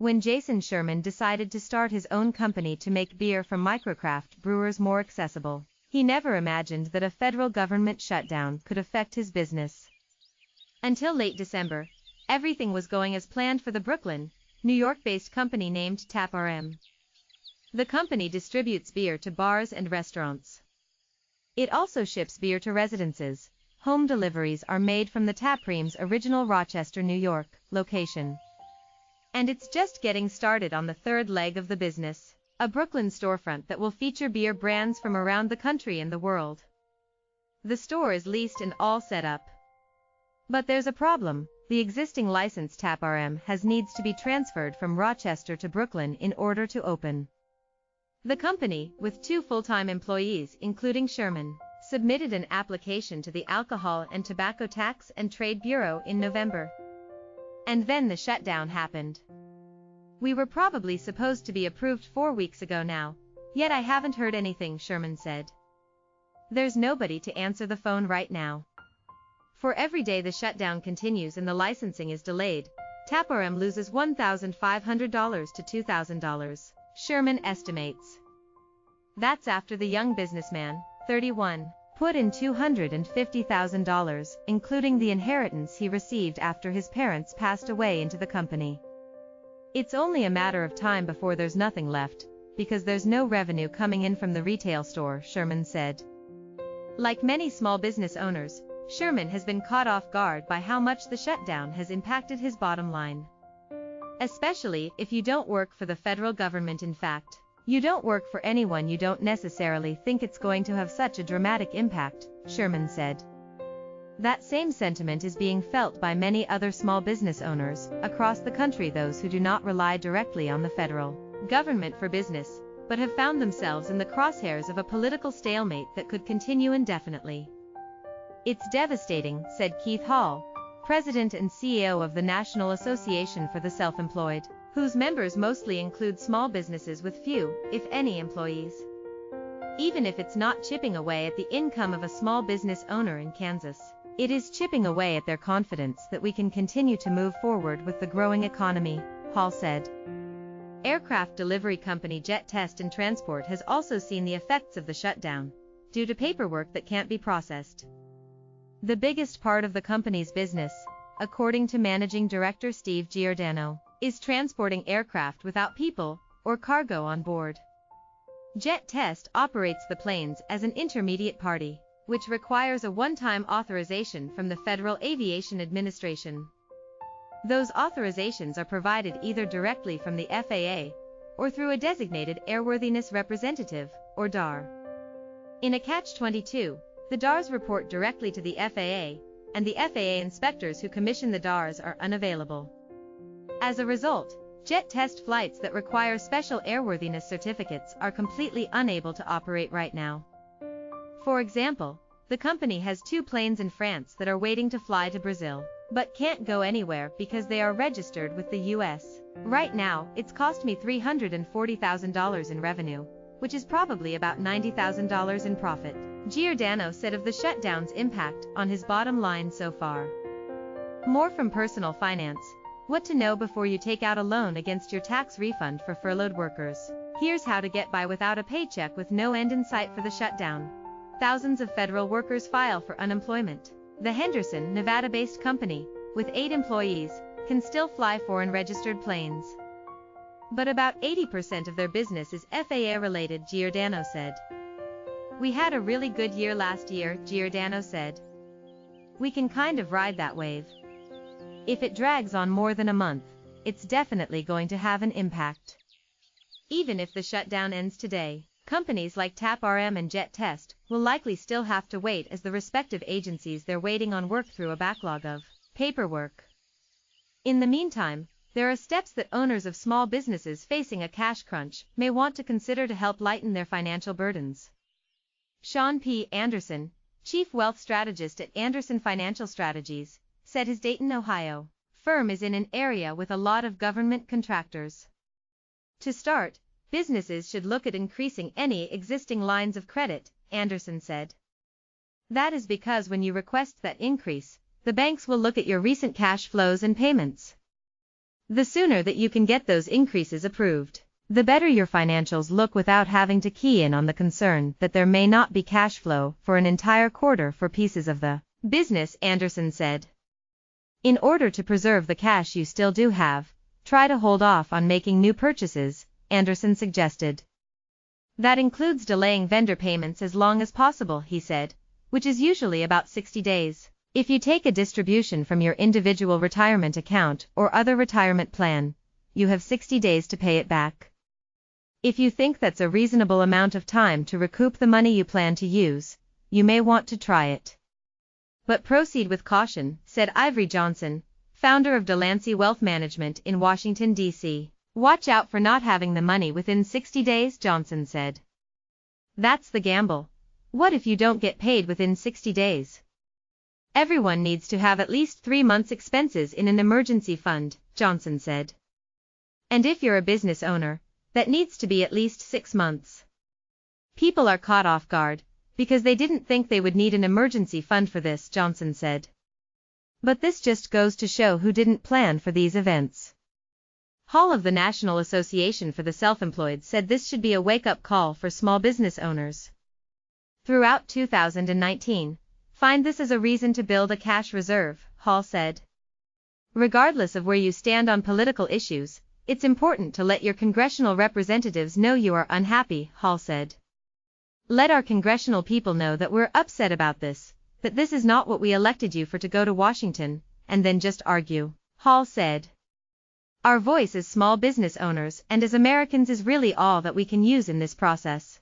when Jason Sherman decided to start his own company to make beer from microcraft brewers more accessible. He never imagined that a federal government shutdown could affect his business. Until late December, everything was going as planned for the Brooklyn, New York-based company named TapRM. The company distributes beer to bars and restaurants. It also ships beer to residences. Home deliveries are made from the TapRM's original Rochester, New York, location. And it's just getting started on the third leg of the business, a Brooklyn storefront that will feature beer brands from around the country and the world. The store is leased and all set up. But there's a problem. The existing license TapRM has needs to be transferred from Rochester to Brooklyn in order to open. The company, with 2 full-time employees including Sherman, submitted an application to the Alcohol and Tobacco Tax and Trade Bureau in November. And then the shutdown happened. We were probably supposed to be approved 4 weeks ago now, yet I haven't heard anything, Sherman said. There's nobody to answer the phone right now. For every day the shutdown continues and the licensing is delayed, TapRM loses $1,500 to $2,000, Sherman estimates. That's after the young businessman, 31, put in $250,000, including the inheritance he received after his parents passed away, into the company. It's only a matter of time before there's nothing left, because there's no revenue coming in from the retail store, Sherman said. Like many small business owners, Sherman has been caught off guard by how much the shutdown has impacted his bottom line. Especially if you don't work for the federal government. In fact, you don't work for anyone, you don't necessarily think it's going to have such a dramatic impact, Sherman said. That same sentiment is being felt by many other small business owners across the country, those who do not rely directly on the federal government for business, but have found themselves in the crosshairs of a political stalemate that could continue indefinitely. It's devastating, said Keith Hall, President and CEO of the National Association for the Self-Employed, whose members mostly include small businesses with few, if any, employees. Even if it's not chipping away at the income of a small business owner in Kansas, it is chipping away at their confidence that we can continue to move forward with the growing economy, Hall said. Aircraft delivery company Jet Test and Transport has also seen the effects of the shutdown, due to paperwork that can't be processed. The biggest part of the company's business, according to Managing Director Steve Giordano, is transporting aircraft without people or cargo on board. Jet Test operates the planes as an intermediate party, which requires a one-time authorization from the Federal Aviation Administration. Those authorizations are provided either directly from the FAA or through a designated airworthiness representative, or DAR. In a catch-22, the DARs report directly to the FAA, and the FAA inspectors who commission the DARs are unavailable. As a result, Jet Test flights that require special airworthiness certificates are completely unable to operate right now. For example, the company has 2 planes in France that are waiting to fly to Brazil, but can't go anywhere because they are registered with the US. Right now, it's cost me $340,000 in revenue, which is probably about $90,000 in profit, Giordano said of the shutdown's impact on his bottom line so far. More from Personal Finance. What to know before you take out a loan against your tax refund for furloughed workers. Here's how to get by without a paycheck with no end in sight for the shutdown. Thousands of federal workers file for unemployment. The Henderson, Nevada-based company, with 8 employees, can still fly foreign-registered planes. But about 80% of their business is FAA-related, Giordano said. We had a really good year last year, Giordano said. We can kind of ride that wave. If it drags on more than a month, it's definitely going to have an impact. Even if the shutdown ends today, companies like TapRM and Jet Test will likely still have to wait, as the respective agencies they're waiting on work through a backlog of paperwork. In the meantime, there are steps that owners of small businesses facing a cash crunch may want to consider to help lighten their financial burdens. Sean P. Anderson, Chief Wealth Strategist at Anderson Financial Strategies, said his Dayton, Ohio, firm is in an area with a lot of government contractors. To start, businesses should look at increasing any existing lines of credit, Anderson said. That is because when you request that increase, the banks will look at your recent cash flows and payments. The sooner that you can get those increases approved, the better your financials look without having to key in on the concern that there may not be cash flow for an entire quarter for pieces of the business, Anderson said. In order to preserve the cash you still do have, try to hold off on making new purchases, Anderson suggested. That includes delaying vendor payments as long as possible, he said, which is usually about 60 days. If you take a distribution from your individual retirement account or other retirement plan, you have 60 days to pay it back. If you think that's a reasonable amount of time to recoup the money you plan to use, you may want to try it. But proceed with caution, said Ivory Johnson, founder of Delancey Wealth Management in Washington, D.C. Watch out for not having the money within 60 days, Johnson said. That's the gamble. What if you don't get paid within 60 days? Everyone needs to have at least 3 months' expenses in an emergency fund, Johnson said. And if you're a business owner, that needs to be at least 6 months. People are caught off guard, because they didn't think they would need an emergency fund for this, Johnson said. But this just goes to show who didn't plan for these events. Hall of the National Association for the Self-Employed said this should be a wake-up call for small business owners. Throughout 2019, find this as a reason to build a cash reserve, Hall said. Regardless of where you stand on political issues, it's important to let your congressional representatives know you are unhappy, Hall said. Let our congressional people know that we're upset about this, that this is not what we elected you for to go to Washington, and then just argue, Hall said. Our voice as small business owners and as Americans is really all that we can use in this process.